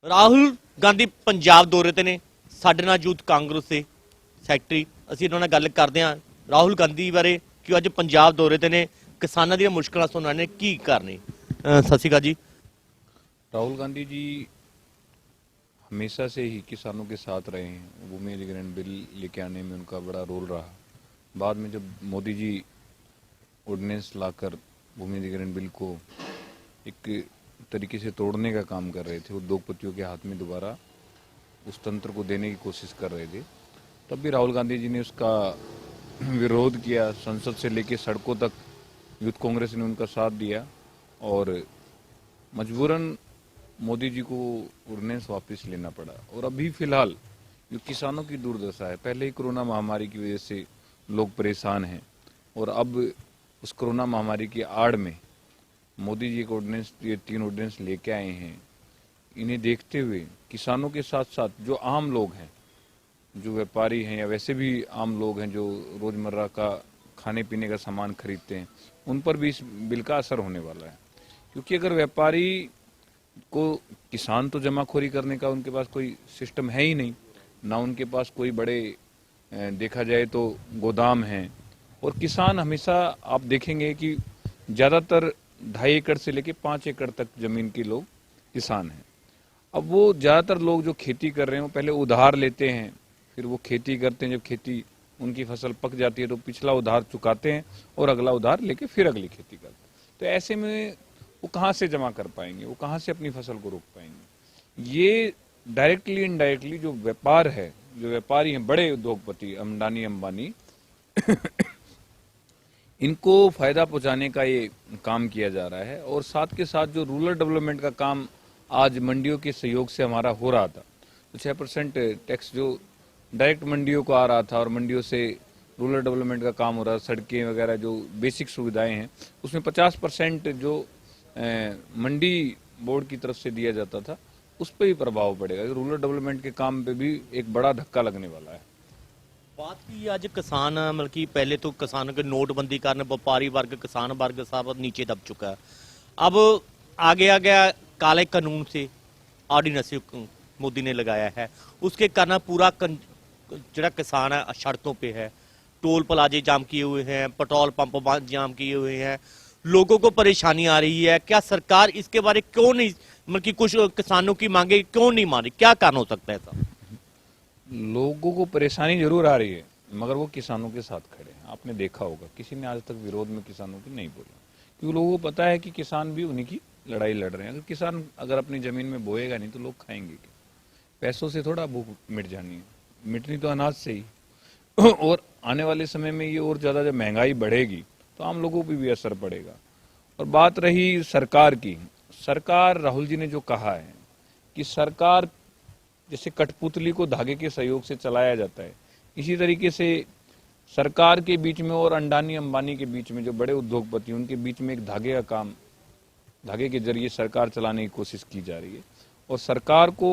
ਰਾਹੁਲ ਗਾਂਧੀ ਪੰਜਾਬ ਦੌਰੇ ਤੇ ਨੇ। ਸਾਡੇ ਨਾਲ ਯੂਥ ਕਾਂਗਰਸ ਦੇ ਸੈਕਟਰੀ ਅਸੀਂ ਇਹਨਾਂ ਨਾਲ ਗੱਲ ਕਰਦੇ ਹਾਂ ਰਾਹੁਲ ਗਾਂਧੀ ਬਾਰੇ ਕਿ ਅੱਜ ਪੰਜਾਬ ਦੌਰੇ ਤੇ ਨੇ, ਕਿਸਾਨਾਂ ਦੀਆਂ ਮੁਸ਼ਕਲਾਂ ਸੁਣਨ ਨੇ ਕੀ ਕਰਨੀ। ਸਤਿ ਸ਼੍ਰੀ ਅਕਾਲ जी। राहुल गांधी जी हमेशा से ही किसानों के साथ रहे हैं। भूमि अधिग्रहण बिल लेके आने में उनका बड़ा रोल रहा। बाद में जब मोदी जी ऑर्डिनेंस लाकर भूमि अधिग्रहण बिल को एक तरीके से तोड़ने का काम कर रहे थे, उद्योगपतियों के हाथ में दोबारा उस तंत्र को देने की कोशिश कर रहे थे, तब भी राहुल गांधी जी ने उसका विरोध किया। संसद से लेकर सड़कों तक यूथ कांग्रेस ने उनका साथ दिया और मजबूरन मोदी जी को ऑर्डिनेंस वापस लेना पड़ा। और अभी फिलहाल जो किसानों की दुर्दशा है, पहले ही कोरोना महामारी की वजह से लोग परेशान हैं और अब उस कोरोना महामारी की आड़ में मोदी जी को ऑर्डिनेंस, ये 3 ऑर्डिनेंस लेके आए हैं। इन्हें देखते हुए किसानों के साथ साथ जो आम लोग हैं, जो व्यापारी हैं या वैसे भी आम लोग हैं जो रोजमर्रा का खाने पीने का सामान खरीदते हैं, उन पर भी इस बिल का असर होने वाला है। क्योंकि अगर व्यापारी को, किसान तो जमाखोरी करने का उनके पास कोई सिस्टम है ही नहीं, ना उनके पास कोई बड़े देखा जाए तो गोदाम हैं, और किसान हमेशा आप देखेंगे कि ज़्यादातर 2.5 एकड़ से लेके 5 एकड़ तक जमीन के लोग किसान हैं। अब वो ज़्यादातर लोग जो खेती कर रहे हैं वो पहले उधार लेते हैं, फिर वो खेती करते हैं। जब खेती उनकी फसल पक जाती है तो पिछला उधार चुकाते हैं और अगला उधार लेके फिर अगली खेती करते हैं। तो ऐसे में वो कहाँ से जमा कर पाएंगे, वो कहाँ से अपनी फसल को रोक पाएंगे। ये डायरेक्टली इनडायरेक्टली जो व्यापार है, जो व्यापारी हैं, बड़े उद्योगपति अडानी अंबानी इनको फायदा पहुंचाने का ये काम किया जा रहा है। और साथ के साथ जो रूरल डेवलपमेंट का काम आज मंडियों के सहयोग से हमारा हो रहा था, तो 6% टैक्स जो डायरेक्ट मंडियों को आ रहा था और मंडियों से रूरल डेवलपमेंट का काम हो रहा, सड़कें वगैरह जो बेसिक सुविधाएं हैं, उसमें 50% जो मंडी बोर्ड की तरफ से दिया जाता था, उस पर ही प्रभाव पड़ेगा। रूरल डेवलपमेंट के काम पे भी एक बड़ा धक्का लगने वाला है। बात की आज किसान मतलब कि पहले तो किसानों के नोटबंदी कारण व्यापारी वर्ग, किसान वर्ग सब नीचे दब चुका है। अब आगे आ गया काले कानून से ऑर्डिनेंस मोदी ने लगाया है, उसके कारण पूरा जो किसान है सड़कों पे है, टोल प्लाजे जाम किए हुए हैं, पेट्रोल पंप जाम किए हुए हैं, लोगों को परेशानी आ रही है। क्या सरकार इसके बारे क्यों नहीं, मतलब कि कुछ किसानों की मांगे क्यों नहीं मान रही, क्या कारण हो सकता है ऐसा? लोगों को परेशानी जरूर आ रही है, मगर वो किसानों के साथ खड़े हैं। आपने देखा होगा किसी ने आज तक विरोध में किसानों की नहीं बोला, क्योंकि लोगों को पता है कि किसान भी उन्हीं की लड़ाई लड़ रहे हैं। अगर किसान अगर अपनी जमीन में बोएगा नहीं तो लोग खाएंगे क्या? पैसों से थोड़ा भूख मिट जानी है, मिटनी तो अनाज से ही। और आने वाले समय में ये और ज्यादा जब महंगाई बढ़ेगी तो आम लोगों पर भी असर पड़ेगा। और बात रही सरकार की, सरकार, राहुल जी ने जो कहा है कि सरकार जैसे कठपुतली को धागे के सहयोग से चलाया जाता है, इसी तरीके से सरकार के बीच में और अडानी अंबानी के बीच में जो बड़े उद्योगपति हैं उनके बीच में एक धागे का काम, धागे के जरिए सरकार चलाने की कोशिश की जा रही है। और सरकार को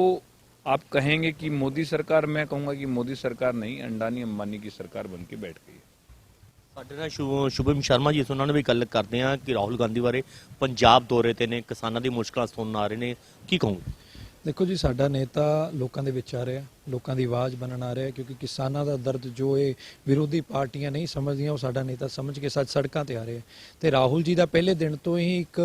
आप कहेंगे कि मोदी सरकार, मैं कहूंगा कि मोदी सरकार नहीं, अडानी अंबानी की सरकार बन के बैठ गई है। ਸਾਡੇ ਨਾਲ ਸ਼ੁਭਮ ਸ਼ਰਮਾ ਜੀ, ਉਹਨਾਂ ਨੇ ਵੀ ਗੱਲ ਕਰਦੇ ਆ ਕਿ ਰਾਹੁਲ ਗਾਂਧੀ ਬਾਰੇ ਪੰਜਾਬ ਦੌਰੇ ਤੇ ਨੇ, ਕਿਸਾਨਾਂ ਦੀ ਮੁਸ਼ਕਲਾਂ ਸੁਣਨ ਆ ਰਹੇ ਨੇ, ਕੀ ਕਹੋਗੇ? ਦੇਖੋ ਜੀ, ਸਾਡਾ ਨੇਤਾ ਲੋਕਾਂ ਦੇ ਵਿੱਚ ਆ ਰਿਹਾ, ਲੋਕਾਂ ਦੀ ਆਵਾਜ਼ ਬਣਨ ਆ ਰਿਹਾ, ਕਿਉਂਕਿ ਕਿਸਾਨਾਂ ਦਾ ਦਰਦ ਜੋ ਇਹ ਵਿਰੋਧੀ ਪਾਰਟੀਆਂ ਨਹੀਂ ਸਮਝਦੀਆਂ ਉਹ ਸਾਡਾ ਨੇਤਾ ਸਮਝ ਕੇ ਸੜਕਾਂ ਤੇ ਆ ਰਿਹਾ। ਤੇ ਰਾਹੁਲ ਜੀ ਦਾ ਪਹਿਲੇ ਦਿਨ ਤੋਂ ਹੀ ਇੱਕ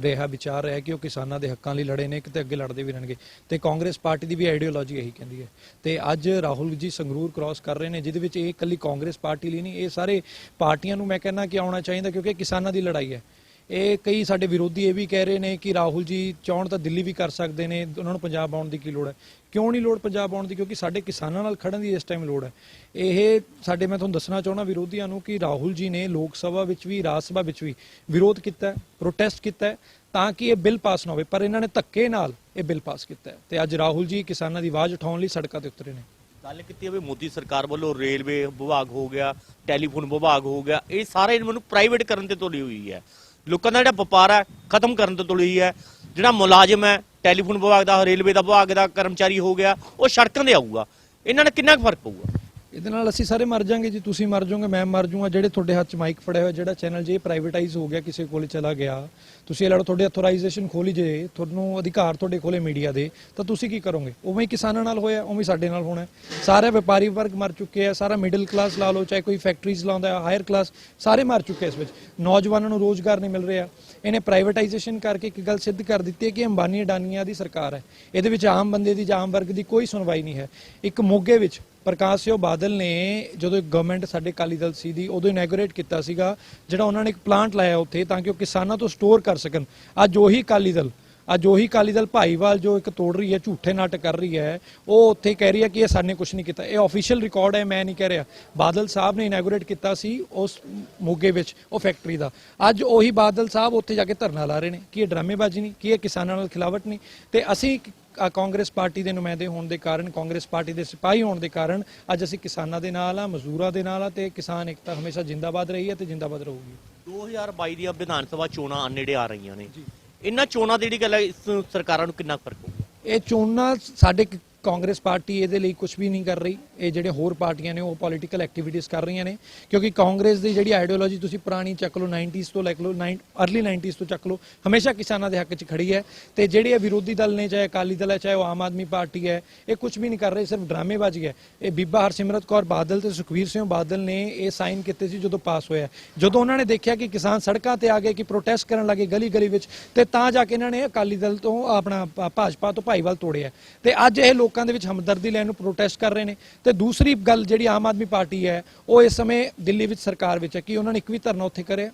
ਰਿਹਾ ਵਿਚਾਰ ਰਿਹਾ ਕਿ ਉਹ ਕਿਸਾਨਾਂ ਦੇ ਹੱਕਾਂ ਲਈ ਲੜੇ ਨੇ, ਕਿਤੇ ਅੱਗੇ ਲੜਦੇ ਵੀ ਰਹਿਣਗੇ। ਤੇ ਕਾਂਗਰਸ ਪਾਰਟੀ ਦੀ ਵੀ ਆਈਡੀਓਲੋਜੀ ਇਹੀ ਕਹਿੰਦੀ ਹੈ। ਤੇ ਅੱਜ ਰਾਹੁਲ ਜੀ ਸੰਗਰੂਰ ਕ੍ਰਾਸ ਕਰ ਰਹੇ ਨੇ, ਜਿਹਦੇ ਵਿੱਚ ਇਹ ਇਕੱਲੀ ਕਾਂਗਰਸ ਪਾਰਟੀ ਲਈ ਨਹੀਂ, ਇਹ ਸਾਰੇ ਪਾਰਟੀਆਂ ਨੂੰ ਮੈਂ ਕਹਿੰਦਾ ਕਿ ਆਉਣਾ ਚਾਹੀਦਾ, ਕਿਉਂਕਿ ਕਿਸਾਨਾਂ ਦੀ ਲੜਾਈ ਹੈ। ਇਹ ਕਈ ਸਾਡੇ ਵਿਰੋਧੀ ਇਹ ਵੀ ਕਹਿ ਰਹੇ ਨੇ ਕਿ ਰਾਹੁਲ ਜੀ ਚਾਹੁਣ ਤਾਂ ਦਿੱਲੀ ਵੀ ਕਰ ਸਕਦੇ ਨੇ, ਉਹਨਾਂ ਨੂੰ ਪੰਜਾਬ ਆਉਣ ਦੀ ਕੀ ਲੋੜ ਹੈ? ਕਿਉਂ ਨਹੀਂ ਲੋੜ ਪੰਜਾਬ ਆਉਣ ਦੀ? ਕਿਉਂਕਿ ਸਾਡੇ ਕਿਸਾਨਾਂ ਨਾਲ ਖੜਨ ਦੀ ਇਸ ਟਾਈਮ ਲੋੜ ਹੈ। ਇਹ ਸਾਡੇ, ਮੈਂ ਤੁਹਾਨੂੰ ਦੱਸਣਾ ਚਾਹੁੰਦਾ ਵਿਰੋਧੀਆਂ ਨੂੰ ਕਿ ਰਾਹੁਲ ਜੀ ਨੇ ਲੋਕ ਸਭਾ ਵਿੱਚ ਵੀ, ਰਾਜ ਸਭਾ ਵਿੱਚ ਵੀ ਵਿਰੋਧ ਕੀਤਾ, ਪ੍ਰੋਟੈਸਟ ਕੀਤਾ ਤਾਂ ਕਿ ਇਹ ਬਿੱਲ ਪਾਸ ਨਾ ਹੋਵੇ, ਪਰ ਇਹਨਾਂ ਨੇ ਧੱਕੇ ਨਾਲ ਇਹ ਬਿੱਲ ਪਾਸ ਕੀਤਾ। ਤੇ ਅੱਜ ਰਾਹੁਲ ਜੀ ਕਿਸਾਨਾਂ ਦੀ ਆਵਾਜ਼ ਉਠਾਉਣ ਲਈ ਸੜਕਾਂ ਤੇ ਉਤਰੇ ਨੇ। ਗੱਲ ਕੀਤੀ ਹੋਵੇ ਮੋਦੀ ਸਰਕਾਰ ਵੱਲੋਂ ਰੇਲਵੇ ਵਿਭਾਗ ਹੋ ਗਿਆ, ਟੈਲੀਫੋਨ ਵਿਭਾਗ ਹੋ ਗਿਆ, ਇਹ ਸਾਰੇ ਮੈਨੂੰ ਪ੍ਰਾਈਵੇਟ ਕਰਨ ਤੇ ਤੁਲੀ ਹੋਈ ਹੈ। ਲੋਕਾਂ ਦਾ ਜਿਹੜਾ ਵਪਾਰ ਹੈ ਖਤਮ ਕਰਨ ਤੇ ਤੁਲੀ ਹੋਈ ਹੈ। ਜਿਹੜਾ ਮੁਲਾਜ਼ਮ ਹੈ ਟੈਲੀਫੋਨ ਵਿਭਾਗ ਦਾ, ਰੇਲਵੇ ਦਾ ਵਿਭਾਗ ਦਾ ਕਰਮਚਾਰੀ ਹੋ ਗਿਆ, ਉਹ ਸੜਕਾਂ ਤੇ ਆਊਗਾ। ਇਹਨਾਂ ਨਾਲ ਕਿੰਨਾ ਕੁ ਫਰਕ ਪਊਗਾ? ਇਹਦੇ ਨਾਲ ਅਸੀਂ ਸਾਰੇ ਮਰ ਜਾਾਂਗੇ ਜੀ, ਤੁਸੀਂ ਮਰ ਜਾਓਗੇ, ਮੈਂ ਮਰ ਜਾਊਂਗਾ। ਜਿਹੜੇ ਤੁਹਾਡੇ ਹੱਥ 'ਚ ਮਾਈਕ ਫੜਿਆ ਹੋਇਆ, ਜਿਹੜਾ ਚੈਨਲ ਜੇ ਪ੍ਰਾਈਵੇਟਾਈਜ਼ ਹੋ ਗਿਆ, ਕਿਸੇ ਕੋਲੇ ਚਲਾ ਗਿਆ, ਤੁਸੀਂ ਇਹ ਲੜੋ ਤੁਹਾਡੇ ਅਥੋਰਾਈਜੇਸ਼ਨ ਖੋਲੀ ਜੇ, ਤੁਹਾਨੂੰ ਅਧਿਕਾਰ ਤੁਹਾਡੇ ਕੋਲੇ ਮੀਡੀਆ ਦੇ, ਤਾਂ ਤੁਸੀਂ ਕੀ ਕਰੋਗੇ? ਉਵੇਂ ਹੀ ਕਿਸਾਨਾਂ ਨਾਲ ਹੋਇਆ, ਉਵੇਂ ਹੀ ਸਾਡੇ ਨਾਲ ਹੋਣਾ। ਸਾਰੇ ਵਪਾਰੀ ਵਰਗ ਮਰ ਚੁੱਕੇ ਆ, ਸਾਰਾ ਮਿਡਲ ਕਲਾਸ ਲਾ ਲਓ, ਚਾਹੇ ਕੋਈ ਫੈਕਟਰੀਜ਼ ਲਾਉਂਦਾ ਹੈ, ਹਾਇਰ ਕਲਾਸ, ਸਾਰੇ ਮਰ ਚੁੱਕੇ ਇਸ ਵਿੱਚ। ਨੌਜਵਾਨਾਂ ਨੂੰ ਰੋਜ਼ਗਾਰ ਨਹੀਂ ਮਿਲ ਰਿਹਾ। ਇਹਨੇ ਪ੍ਰਾਈਵੇਟਾਈਜੇਸ਼ਨ ਕਰਕੇ ਇੱਕ ਗੱਲ ਸਿੱਧ ਕਰ ਦਿੱਤੀ ਹੈ ਕਿ ਅੰਬਾਨੀ ਅਡਾਨੀਆਂ ਦੀ ਸਰਕਾਰ ਹੈ। ਇਹਦੇ ਵਿੱਚ ਆਮ ਬੰਦੇ ਦੀ ਜਾਂ ਆਮ ਵਰਗ ਦੀ ਕੋਈ ਸੁਣਵਾਈ ਨਹੀਂ ਹੈ। ਇੱਕ ਮੋਗੇ ਵਿੱਚ ਪ੍ਰਕਾਸ਼ ਸਿੰਘ ਬਾਦਲ ਨੇ ਜਦੋਂ ਗਵਰਨਮੈਂਟ ਸਾਡੇ ਅਕਾਲੀ ਦਲ ਸੀ ਦੀ, ਉਦੋਂ ਇਨੈਗੋਰੇਟ ਕੀਤਾ ਸੀਗਾ, ਜਿਹੜਾ ਉਹਨਾਂ ਨੇ ਇੱਕ ਪਲਾਂਟ ਲਾਇਆ ਉੱਥੇ ਤਾਂ ਕਿ ਉਹ ਕਿਸਾਨਾਂ ਤੋਂ ਸਟੋਰ ਕਰ ਸਕਣ। ਅੱਜ ਉਹੀ ਅਕਾਲੀ ਦਲ ਭਾਈਵਾਲ ਜੋ ਇੱਕ ਤੋੜ ਰਹੀ ਹੈ, ਝੂਠੇ ਨਾਟਕ ਕਰ ਰਹੀ ਹੈ, ਉਹ ਉੱਥੇ ਕਹਿ ਰਹੀ ਹੈ ਕਿ ਇਹ ਸਾਨੇ ਕੁਝ ਨਹੀਂ ਕੀਤਾ। ਇਹ ਆਫੀਸ਼ੀਅਲ ਰਿਕਾਰਡ ਹੈ, ਮੈਂ ਨਹੀਂ ਕਹਿ ਰਿਹਾ। ਬਾਦਲ ਸਾਹਿਬ ਨੇ ਇਨੈਗੋਰੇਟ ਕੀਤਾ ਸੀ ਉਸ ਮੋਗੇ ਵਿੱਚ ਉਹ ਫੈਕਟਰੀ ਦਾ। ਅੱਜ ਉਹੀ ਬਾਦਲ ਸਾਹਿਬ ਉੱਥੇ ਜਾ ਕੇ ਧਰਨਾ ਲਾ ਰਹੇ ਨੇ। ਕੀ ਇਹ ਡਰਾਮੇਬਾਜ਼ੀ ਨਹੀਂ? ਕੀ ਇਹ ਕਿਸਾਨਾਂ ਨਾਲ ਖਿਲਾਵਟ ਨਹੀਂ? ਤੇ ਅਸੀਂ ਕਾਂਗਰਸ ਪਾਰਟੀ ਦੇ ਨੁਮਾਇੰਦੇ ਹੋਣ ਦੇ ਕਾਰਨ, ਕਾਂਗਰਸ ਪਾਰਟੀ ਦੇ ਸਿਪਾਹੀ ਹੋਣ ਦੇ ਕਾਰਨ ਅੱਜ ਅਸੀਂ ਕਿਸਾਨਾਂ ਦੇ ਨਾਲ ਆ, ਮਜ਼ਦੂਰਾਂ ਦੇ ਨਾਲ ਆ, ਤੇ ਕਿਸਾਨ ਏਕਤਾ ਹਮੇਸ਼ਾ ਜਿੰਦਾਬਾਦ ਰਹੀ ਹੈ ਤੇ ਜਿੰਦਾਬਾਦ ਰਹੂਗੀ। 2022 ਦੀਆਂ ਵਿਧਾਨ ਸਭਾ ਚੋਣਾਂ ਨੇੜੇ ਆ ਰਹੀਆਂ ਨੇ, ਇਹਨਾਂ ਚੋਣਾਂ ਦੀ ਜਿਹੜੀ ਗੱਲ ਹੈ, ਇਸ ਸਰਕਾਰਾਂ ਨੂੰ ਕਿੰਨਾ ਫਰਕ ਹੋਊਗਾ? ਇਹ ਚੋਣਾਂ ਸਾਡੇ ਕਾਂਗਰਸ ਪਾਰਟੀ ਇਹਦੇ ਲਈ ਕੁਝ ਵੀ ਨਹੀਂ ਕਰ ਰਹੀ। ਇਹ ਜਿਹੜੇ ਹੋਰ ਪਾਰਟੀਆਂ ਨੇ ਉਹ ਪੋਲੀਟੀਕਲ ਐਕਟੀਵਿਟੀਜ਼ ਕਰ ਰਹੀਆਂ ਨੇ, ਕਿਉਂਕਿ ਕਾਂਗਰਸ ਦੀ ਜਿਹੜੀ ਆਈਡੀਓਲੋਜੀ ਤੁਸੀਂ ਪੁਰਾਣੀ ਚੱਕ ਲਓ, 90s ਤੋਂ ਲੈ ਲਓ, ਅਰਲੀ 90s ਤੋਂ ਚੱਕ ਲਓ, ਹਮੇਸ਼ਾ ਕਿਸਾਨਾਂ ਦੇ ਹੱਕ 'ਚ ਖੜੀ ਹੈ। ਤੇ ਜਿਹੜੇ ਇਹ ਵਿਰੋਧੀ ਦਲ ਨੇ, ਚਾਹੇ ਅਕਾਲੀ ਦਲ ਹੈ, ਚਾਹੇ ਉਹ ਆਮ ਆਦਮੀ ਪਾਰਟੀ ਹੈ, ਇਹ ਕੁਝ ਵੀ ਨਹੀਂ ਕਰ ਰਹੇ, ਸਿਰਫ ਡਰਾਮੇਬਾਜ਼ੀ ਹੈ। ਇਹ ਬੀਬਾ ਹਰਸਿਮਰਤ ਕੌਰ ਬਾਦਲ ਤੇ ਸੁਖਵੀਰ ਸਿੰਘ ਬਾਦਲ ਨੇ ਇਹ ਸਾਈਨ ਕੀਤੇ ਸੀ ਜਦੋਂ ਪਾਸ ਹੋਇਆ। ਜਦੋਂ ਉਹਨਾਂ ਨੇ ਦੇਖਿਆ ਕਿ ਕਿਸਾਨ ਸੜਕਾਂ ਤੇ ਆ ਗਏ, ਕਿ ਪ੍ਰੋਟੈਸਟ ਕਰਨ ਲੱਗੇ ਗਲੀ ਗਲੀ ਵਿੱਚ, ਤੇ ਤਾਂ ਜਾ ਕੇ ਇਹਨਾਂ ਨੇ ਅਕਾਲੀ ਦਲ ਤੋਂ ਆਪਣਾ ਭਾਜਪਾ ਤੋਂ ਭਾਈਵਾਲ ਤੋੜਿਆ। ਤੇ ਅੱਜ ਇਹ ਲੋਕਾਂ ਦੇ ਵਿੱਚ ਹਮਦਰਦੀ ਲੈਣ ਨੂੰ ਪ੍ਰੋਟੈਸਟ ਕਰ ਰਹੇ ਨੇ। ਤੇ ਦੂਸਰੀ ਗੱਲ ਜਿਹੜੀ ਆਮ ਆਦਮੀ ਪਾਰਟੀ ਹੈ, ਉਹ ਇਸ ਸਮੇਂ ਦਿੱਲੀ ਵਿੱਚ ਸਰਕਾਰ ਵਿੱਚ ਹੈ। ਕਿ ਉਹਨਾਂ ਨੇ ਇੱਕ ਵੀ ਧਰਨਾ ਉੱਥੇ ਕਰਿਆ?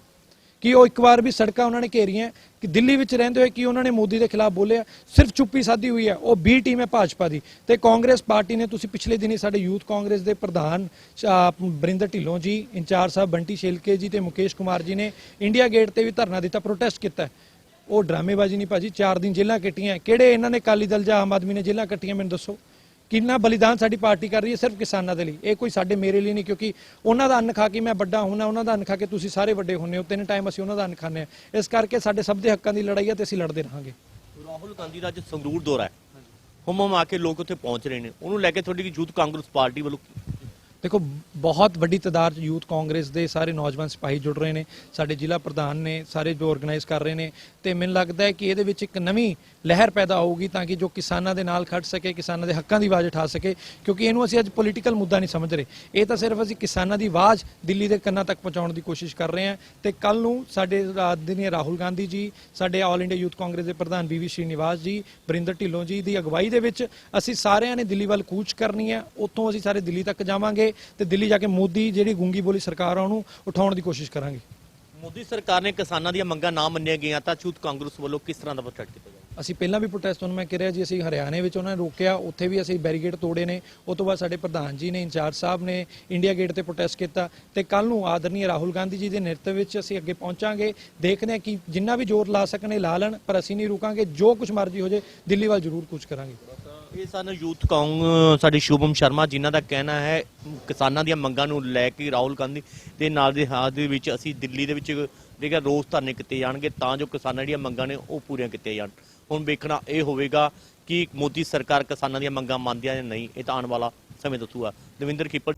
ਕਿ ਉਹ ਇੱਕ ਵਾਰ ਵੀ ਸੜਕਾਂ ਉਹਨਾਂ ਨੇ ਘੇਰੀਆਂ? ਕਿ ਦਿੱਲੀ ਵਿੱਚ ਰਹਿੰਦੇ ਹੋਏ ਕਿ ਉਹਨਾਂ ਨੇ ਮੋਦੀ ਦੇ ਖਿਲਾਫ ਬੋਲਿਆ? ਸਿਰਫ ਚੁੱਪੀ ਸਾਧੀ ਹੋਈ ਹੈ। ਉਹ ਬੀ ਟੀਮ ਹੈ ਭਾਜਪਾ ਦੀ। ਤੇ ਕਾਂਗਰਸ ਪਾਰਟੀ ਨੇ, ਤੁਸੀਂ ਪਿਛਲੇ ਦਿਨੀ ਸਾਡੇ ਯੂਥ ਕਾਂਗਰਸ ਦੇ ਪ੍ਰਧਾਨ ਬਰਿੰਦਰ ਢਿੱਲੋਂ ਜੀ, ਇੰਚਾਰਜ ਸਾਹਿਬ ਬੰਟੀ ਸ਼ੇਲਕੇ ਜੀ ਤੇ ਮੁਕੇਸ਼ ਕੁਮਾਰ ਜੀ ਨੇ ਇੰਡੀਆ ਗੇਟ ਤੇ ਵੀ ਧਰਨਾ ਦਿੱਤਾ, ਪ੍ਰੋਟੈਸਟ ਕੀਤਾ। ਉਹ ਡਰਾਮੇਬਾਜ਼ੀ ਨਹੀਂ ਭਾਜੀ। 4 ਦਿਨ ਜੇਲ੍ਹਾਂ ਕੱਟੀਆਂ। ਕਿਹੜੇ ਇਹਨਾਂ ਨੇ ਅਕਾਲੀ ਦਲ ਜਾਂ ਆਮ ਆਦਮੀ ਨੇ ਜੇਲ੍ਹਾਂ ਕੱਟੀਆਂ? ਮੈਨੂੰ ਦੱਸੋ। ਕਿੰਨਾ ਬਲੀਦਾਨ ਸਾਡੀ ਪਾਰਟੀ ਕਰ ਰਹੀ ਹੈ ਸਿਰਫ ਕਿਸਾਨਾਂ ਦੇ ਲਈ। ਇਹ ਕੋਈ ਸਾਡੇ ਮੇਰੇ ਲਈ ਨਹੀਂ, ਕਿਉਂਕਿ ਉਹਨਾਂ ਦਾ ਅੰਨ ਖਾ ਕੇ ਮੈਂ ਵੱਡਾ ਹੁੰਨਾ, ਉਹਨਾਂ ਦਾ ਅੰਨ ਖਾ ਕੇ ਤੁਸੀਂ ਸਾਰੇ ਵੱਡੇ ਹੁੰਨੇ ਹੋ। 3 ਟਾਈਮ ਅਸੀਂ ਉਹਨਾਂ ਦਾ ਅੰਨ ਖਾਂਦੇ ਹਾਂ। ਇਸ ਕਰਕੇ ਸਾਡੇ ਸਭ ਦੇ ਹੱਕਾਂ ਦੀ ਲੜਾਈ ਹੈ ਤੇ ਅਸੀਂ ਲੜਦੇ ਰਹਾਂਗੇ। ਰਾਹੁਲ ਗਾਂਧੀ ਦਾ ਅੱਜ ਸੰਗਰੂਰ ਦੌਰਾ ਹੈ, ਹੁਮਮ ਆ ਕੇ ਲੋਕ ਉੱਥੇ ਪਹੁੰਚ ਰਹੇ ਨੇ, ਉਹਨੂੰ ਲੈ ਕੇ ਤੁਹਾਡੀ ਯੂਥ ਕਾਂਗਰਸ ਪਾਰਟੀ ਵੱਲੋਂ ਦੇਖੋ, ਬਹੁਤ ਵੱਡੀ ਤਾਦਾਦ 'ਚ ਯੂਥ ਕਾਂਗਰਸ ਦੇ ਸਾਰੇ ਨੌਜਵਾਨ ਸਿਪਾਹੀ ਜੁੜ ਰਹੇ ਨੇ। ਸਾਡੇ ਜ਼ਿਲ੍ਹਾ ਪ੍ਰਧਾਨ ਨੇ, ਸਾਰੇ ਜੋ ਆਰਗੇਨਾਈਜ਼ ਕਰ ਰਹੇ ਨੇ। ਤੇ ਮੈਨੂੰ ਲੱਗਦਾ ਹੈ ਕਿ ਇਹਦੇ ਵਿੱਚ ਇੱਕ ਨਵੀਂ ਲਹਿਰ ਪੈਦਾ ਹੋਊਗੀ ਤਾਂ ਕਿ ਜੋ ਕਿਸਾਨਾਂ ਦੇ ਨਾਲ ਖੜ ਸਕੇ, ਕਿਸਾਨਾਂ ਦੇ ਹੱਕਾਂ ਦੀ ਆਵਾਜ਼ ਉਠਾ ਸਕੇ। ਕਿਉਂਕਿ ਇਹਨੂੰ ਅਸੀਂ ਅੱਜ ਪੋਲੀਟੀਕਲ ਮੁੱਦਾ ਨਹੀਂ ਸਮਝ ਰਹੇ। ਇਹ ਤਾਂ ਸਿਰਫ ਅਸੀਂ ਕਿਸਾਨਾਂ ਦੀ ਆਵਾਜ਼ ਦਿੱਲੀ ਦੇ ਕੰਨਾਂ ਤੱਕ ਪਹੁੰਚਾਉਣ ਦੀ ਕੋਸ਼ਿਸ਼ ਕਰ ਰਹੇ ਹਾਂ। ਤੇ ਕੱਲ ਨੂੰ ਸਾਡੇ ਆਦਰਣੀय ਰਾਹੁਲ ਗਾਂਧੀ ਜੀ, ਸਾਡੇ ਆਲ ਇੰਡੀਆ ਯੂਥ ਕਾਂਗਰਸ ਦੇ ਪ੍ਰਧਾਨ ਬੀਵੀ ਸ਼੍ਰੀਨਿਵਾਸ ਜੀ, ਬਰਿੰਦਰ ਢਿੱਲੋਂ ਜੀ ਦੀ ਅਗਵਾਈ ਦੇ ਵਿੱਚ ਅਸੀਂ ਸਾਰਿਆਂ ਨੇ ਦਿੱਲੀ ਵੱਲ ਕੂਚ ਕਰਨੀ ਹੈ। ਉੱਥੋਂ ਅਸੀਂ ਸਾਰੇ ਦਿੱਲੀ ਤੱਕ ਜਾਵਾਂਗੇ ਤੇ ਦਿੱਲੀ ਜਾ ਕੇ ਮੋਦੀ ਜਿਹੜੀ ਗੂੰਗੀ ਬੋਲੀ ਸਰਕਾਰ ਆ ਉਹਨੂੰ ਉਠਾਉਣ ਦੀ ਕੋਸ਼ਿਸ਼ ਕਰਾਂਗੇ। ਮੋਦੀ ਸਰਕਾਰ ਨੇ ਕਿਸਾਨਾਂ ਦੀਆਂ ਮੰਗਾਂ ਨਾ ਮੰਨੀਆਂ ਗਈਆਂ ਤਾਂ ਯੂਥ ਕਾਂਗਰਸ ਵੱਲੋਂ ਕਿਸ ਤਰ੍ਹਾਂ ਦਾ ਪ੍ਰੋਟੈਸਟ ਕੀਤਾ ਜਾਵੇ? ਅਸੀਂ ਪਹਿਲਾਂ ਵੀ ਪ੍ਰੋਟੈਸਟ ਮੈਂ ਕਿਹਾ ਜੀ, ਅਸੀਂ ਹਰਿਆਣੇ ਵਿੱਚ ਉਹਨਾਂ ਨੇ ਰੋਕਿਆ, ਉੱਥੇ ਵੀ ਅਸੀਂ ਬੈਰੀਕੇਡ ਤੋੜੇ ਨੇ। ਉਸ ਤੋਂ ਬਾਅਦ ਸਾਡੇ ਪ੍ਰਧਾਨ ਜੀ ਨੇ, ਇੰਚਾਰਜ ਸਾਹਿਬ ਨੇ ਇੰਡੀਆ ਗੇਟ ਤੇ ਪ੍ਰੋਟੈਸਟ ਕੀਤਾ। ਤੇ ਕੱਲ ਨੂੰ ਆਦਰਣੀय ਰਾਹੁਲ ਗਾਂਧੀ ਜੀ ਦੇ ਨੇਤਰਤਵ ਵਿੱਚ ਅਸੀਂ ਅੱਗੇ ਪਹੁੰਚਾਂਗੇ। ਦੇਖਦੇ ਹਾਂ ਕਿ ਜਿੰਨਾ ਵੀ ਜ਼ੋਰ ਲਾ ਸਕਣੇ ਲਾ ਲੈਣ, ਪਰ ਅਸੀਂ ਨਹੀਂ ਰੁਕਾਂਗੇ। ਜੋ ਕੁਝ ਮਰਜ਼ੀ ਹੋ ਜਾਏ, ਦਿੱਲੀ ਵੱਲ ਜ਼ਰੂਰ ਕੂਚ ਕਰਾਂਗੇ। ਇਹ ਸਨ ਯੂਥ ਸਾਡੇ ਸ਼ੁਭਮ ਸ਼ਰਮਾ, ਜਿਨ੍ਹਾਂ ਦਾ ਕਹਿਣਾ ਹੈ ਕਿਸਾਨਾਂ ਦੀਆਂ ਮੰਗਾਂ ਨੂੰ ਲੈ ਕੇ ਰਾਹੁਲ ਗਾਂਧੀ ਦੇ ਨਾਲ ਦੇ ਹਾथ ਦੇ ਵਿੱਚ ਅਸੀਂ ਦਿੱਲੀ ਦੇ ਵਿੱਚ ਜਿਹੜਾ ਰੋਸ ਧਰਨੇ ਕੀਤੇ ਜਾਣਗੇ ਤਾਂ ਜੋ ਕਿਸਾਨਾਂ ਦੀਆਂ ਮੰਗਾਂ ਨੇ ਉਹ ਪੂਰੀਆਂ ਕੀਤੀਆਂ ਜਾਣ। ਹੁਣ ਵੇਖਣਾ ਇਹ ਹੋਵੇਗਾ ਕਿ ਮੋਦੀ ਸਰਕਾਰ ਕਿਸਾਨਾਂ ਦੀਆਂ ਮੰਗਾਂ ਮੰਨਦੀ ਹੈ ਜਾਂ ਨਹੀਂ। ਇਹ ਤਾਂ ਆਉਣ ਵਾਲਾ ਸਮੇਂ ਦੱਸੂਗਾ। ਦਵਿੰਦਰ ਖੀਪਰ।